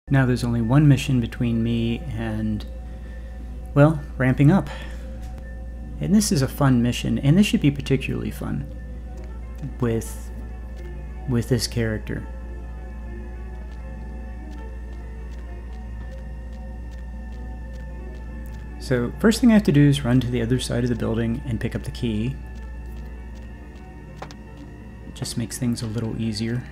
Now there's only one mission between me and, well, ramping up. And this is a fun mission, and this should be particularly fun with this character. So first thing I have to do is run to the other side of the building and pick up the key. It just makes things a little easier.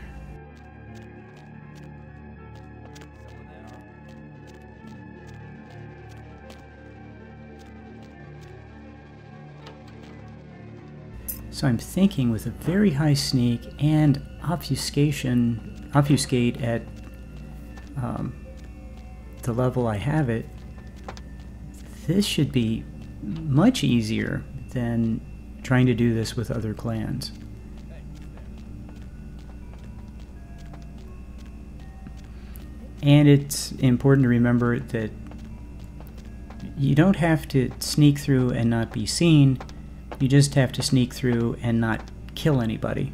So I'm thinking with a very high sneak and obfuscate at the level I have it, this should be much easier than trying to do this with other clans. And it's important to remember that you don't have to sneak through and not be seen. You just have to sneak through and not kill anybody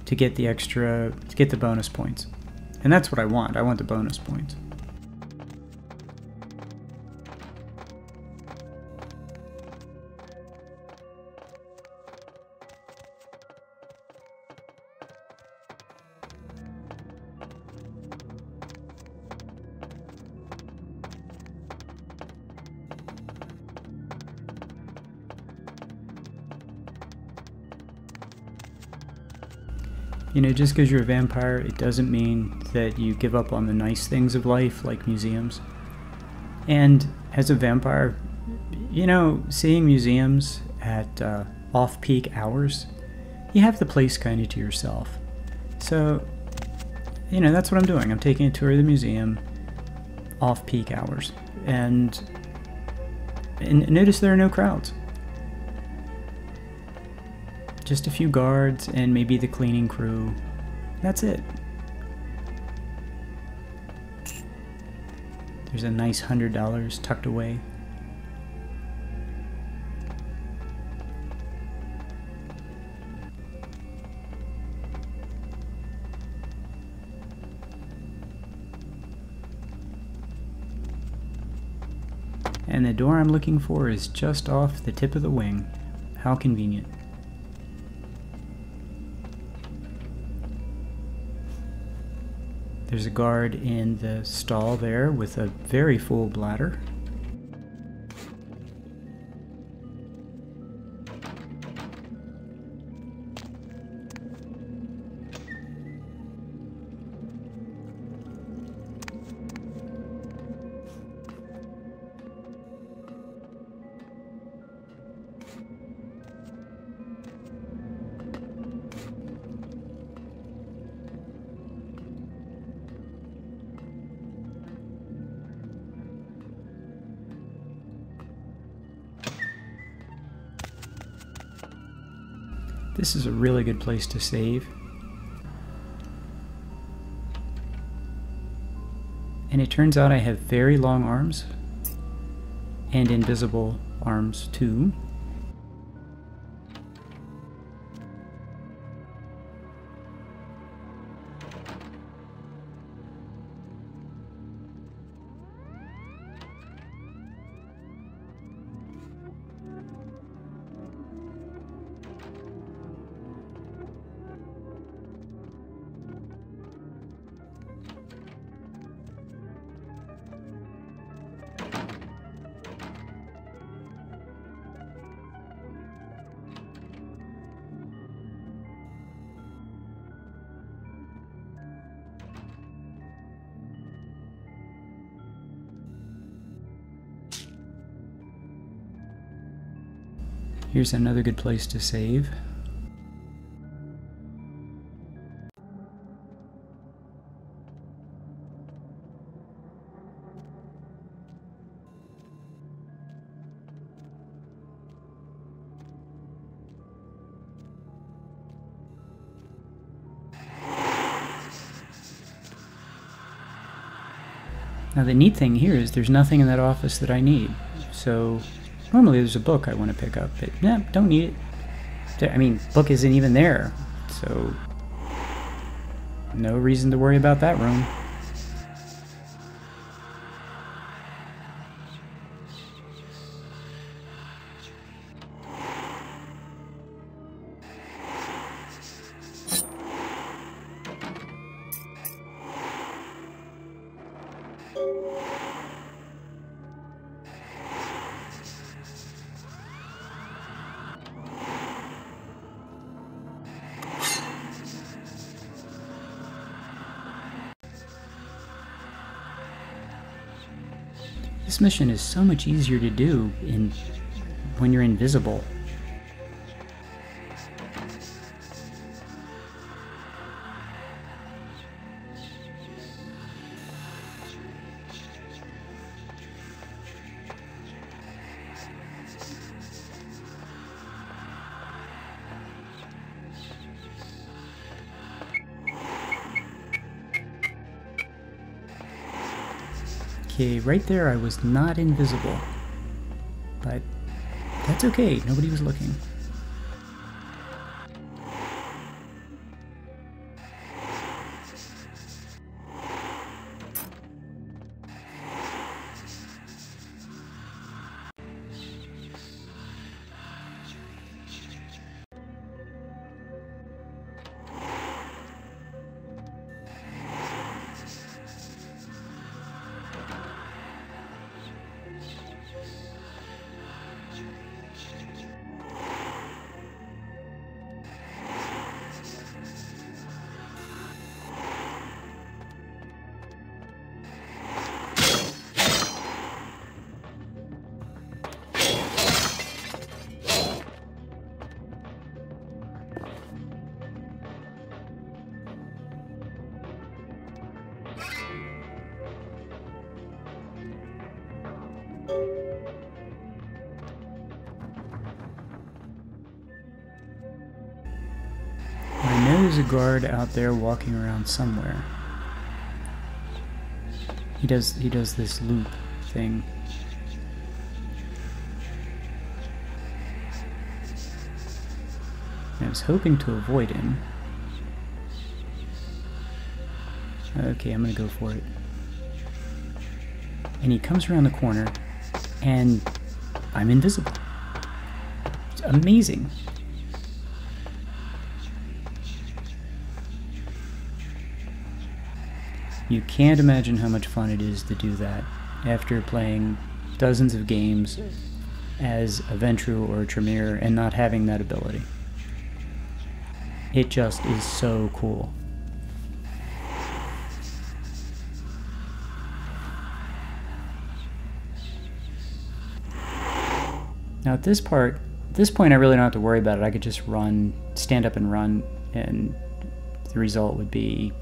to get the bonus points. And that's what I want. I want the bonus points. You know, just because you're a vampire, it doesn't mean that you give up on the nice things of life, like museums. And as a vampire, you know, seeing museums at off-peak hours, you have the place kind of to yourself. So, you know, that's what I'm doing. I'm taking a tour of the museum off-peak hours. And notice there are no crowds. Just a few guards and maybe the cleaning crew. That's it. There's a nice $100 tucked away. And the door I'm looking for is just off the tip of the wing. How convenient. There's a guard in the stall there with a very full bladder. This is a really good place to save. And it turns out I have very long arms and invisible arms too. Here's another good place to save. Now the neat thing here is there's nothing in that office that I need, so normally there's a book I want to pick up, but nah, don't need it. I mean, book isn't even there, so no reason to worry about that room. This mission is so much easier to do when you're invisible. Okay, right there I was not invisible, but that's okay, nobody was looking. I know there's a guard out there walking around somewhere. He does this loop thing. I was hoping to avoid him. Okay, I'm gonna go for it. And he comes around the corner, and I'm invisible. It's amazing. You can't imagine how much fun it is to do that after playing dozens of games as a Ventru or a Tremere and not having that ability. It just is so cool. Now at this point I really don't have to worry about it. I could just run, stand up and run, and the result would be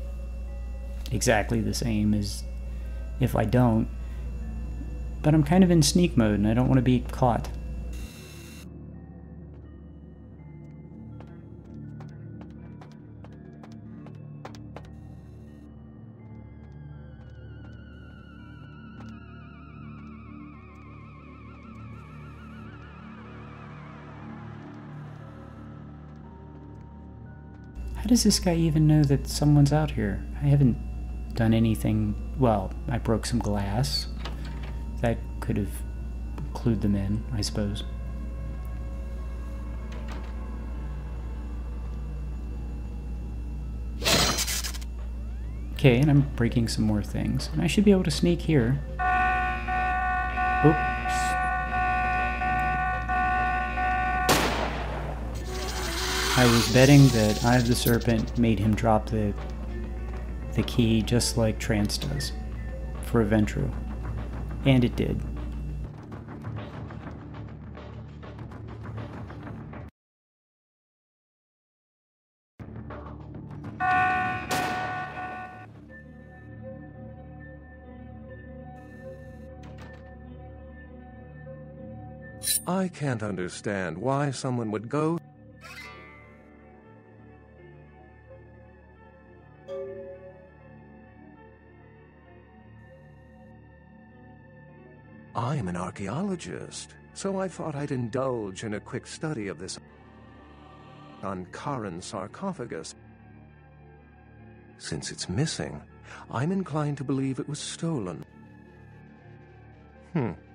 exactly the same as if I don't. But I'm kind of in sneak mode and I don't want to be caught. How does this guy even know that someone's out here? I haven't done anything. Well, I broke some glass. That could have clued them in, I suppose. Okay, and I'm breaking some more things. And I should be able to sneak here. Oops. I was betting that Eye of the Serpent made him drop the key just like Trance does for a Ventru. And it did. I can't understand why someone would go. I'm an archaeologist, so I thought I'd indulge in a quick study of this Ankaran sarcophagus. Since it's missing, I'm inclined to believe it was stolen.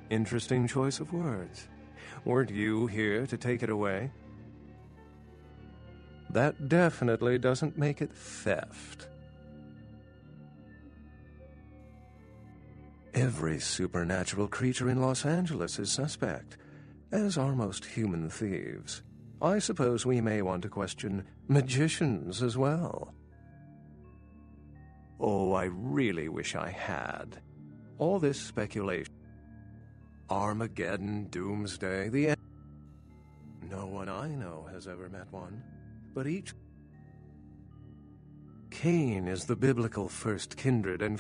Interesting choice of words. Weren't you here to take it away? That definitely doesn't make it theft. Every supernatural creature in Los Angeles is suspect, as are most human thieves. I suppose we may want to question magicians as well. Oh, I really wish I had. All this speculation. Armageddon, Doomsday, the end. No one I know has ever met one, but each... Cain is the biblical first kindred, and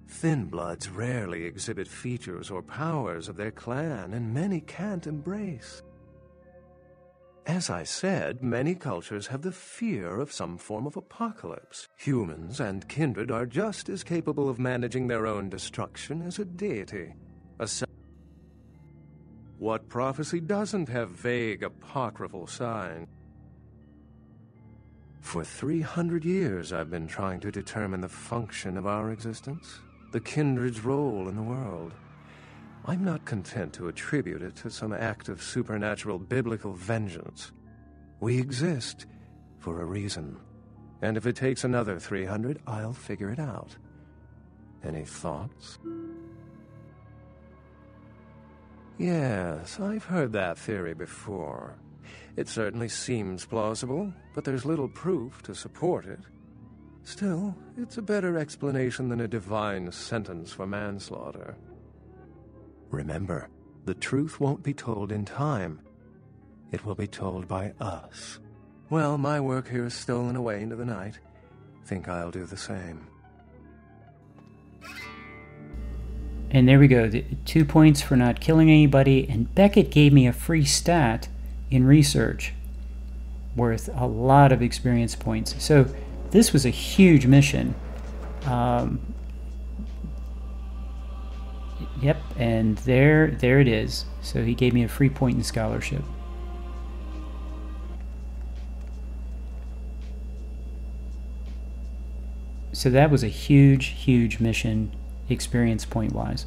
thin bloods rarely exhibit features or powers of their clan, and many can't embrace. As I said, many cultures have the fear of some form of apocalypse. Humans and kindred are just as capable of managing their own destruction as a deity. What prophecy doesn't have vague apocryphal signs? For 300 years I've been trying to determine the function of our existence, the kindred's role in the world. I'm not content to attribute it to some act of supernatural biblical vengeance. We exist for a reason, and if it takes another 300, I'll figure it out. Any thoughts? Yes, I've heard that theory before. It certainly seems plausible, but there's little proof to support it. Still, it's a better explanation than a divine sentence for manslaughter. Remember, the truth won't be told in time. It will be told by us. Well, my work here is stolen away into the night. Think I'll do the same. And there we go, 2 points for not killing anybody, and Beckett gave me a free stat in research worth a lot of experience points. So this was a huge mission. Yep, and there it is. So he gave me a free point in scholarship. So that was a huge mission experience point wise.